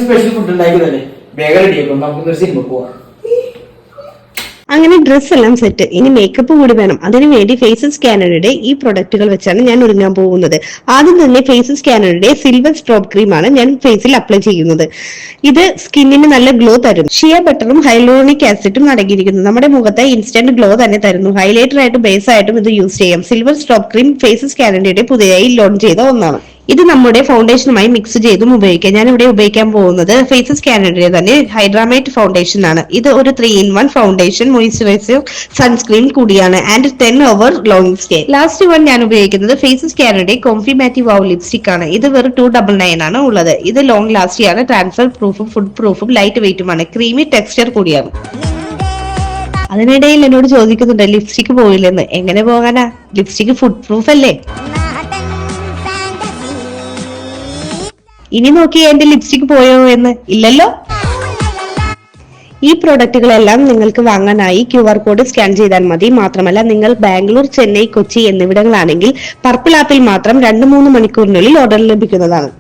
Special food ഉണ്ടാക്കിയതല്ലേ, വേഗം റെഡിയാക്കും, നമുക്ക് cinema പോവാം. അങ്ങനെ ഡ്രസ് എല്ലാം സെറ്റ്. ഇനി മേക്കപ്പ് കൂടി വേണം. അതിനുവേണ്ടി ഫേസ് സ്കാനറുടെ ഈ പ്രൊഡക്റ്റുകൾ വെച്ചാണ് ഞാൻ ഒരുങ്ങാൻ പോകുന്നത്. ആദ്യം തന്നെ ഫേസ് സ്കാനറുടെ സിൽവർ സ്ട്രോബ് ക്രീമാണ് ഞാൻ ഫേസിൽ അപ്ലൈ ചെയ്യുന്നത്. ഇത് സ്കിന്നിന് നല്ല ഗ്ലോ തരും. ഷിയ ബട്ടറും ഹൈലോണിക് ആസിഡും അടങ്ങിയിരിക്കുന്നു. നമ്മുടെ മുഖത്തെ ഇൻസ്റ്റന്റ് ഗ്ലോ തന്നെ തരുന്നു. ഹൈലൈറ്റർ ആയിട്ടും ബേസ് ആയിട്ടും ഇത് യൂസ് ചെയ്യാം. സിൽവർ സ്ട്രോബ് ക്രീം ഫേസ് സ്കാനറുടെ പുതിയതായി ലോഞ്ച് ചെയ്ത ഒന്നാണ്. ഇത് നമ്മുടെ ഫൗണ്ടേഷനുമായി മിക്സ് ചെയ്തും ഉപയോഗിക്കാം. ഞാൻ ഇവിടെ ഉപയോഗിക്കാൻ പോകുന്നത് ഫേസ് സ്കാനറുടെ തന്നെ ഹൈഡ്രാമേറ്റ് ഫൗണ്ടേഷൻ ആണ്. ഇത് ഒരു 3-in-1 ഫൗണ്ടേഷൻ, മോയിസ്ചറൈസർ, സൺസ്ക്രീൻ കൂടിയാണ്. And 10 hour long stay. Last one ഞാൻ ഉപയോഗിക്കുന്നത് ഫേസ് സ്കാനറുടെ കോംഫി മാറ്റി വാവ് ലിപ്സ്റ്റിക് ആണ്. ഇത് വെറും 299 ആണ് ഉള്ളത്. ഇത് ലോങ് ലാസ്റ്റി ആണ്, ട്രാൻസ്ഫർ പ്രൂഫും ഫുഡ് പ്രൂഫും ലൈറ്റ് വെയിറ്റുമാണ്, ക്രീമി ടെക്സ്ചർ കൂടിയാണ്. അതിനിടയിൽ എന്നോട് ചോദിക്കുന്നുണ്ട് ലിപ്സ്റ്റിക് പോയില്ലെന്ന്. എങ്ങനെ പോകാനാ, ലിപ്സ്റ്റിക് ഫുഡ് പ്രൂഫ് അല്ലേ. ഇനി നോക്കി എന്റെ ലിപ്സ്റ്റിക് പോയോ എന്ന്. ഇല്ലല്ലോ. ഈ പ്രൊഡക്റ്റുകളെല്ലാം നിങ്ങൾക്ക് വാങ്ങാനായി QR കോഡ് സ്കാൻ ചെയ്താൽ മതി. മാത്രമല്ല നിങ്ങൾ ബാംഗ്ലൂർ, ചെന്നൈ, കൊച്ചി എന്നിവിടങ്ങളാണെങ്കിൽ പർപ്പിൾ ആപ്പിൽ മാത്രം 2-3 മണിക്കൂറിനുള്ളിൽ ഓർഡർ ലഭിക്കുന്നതാണ്.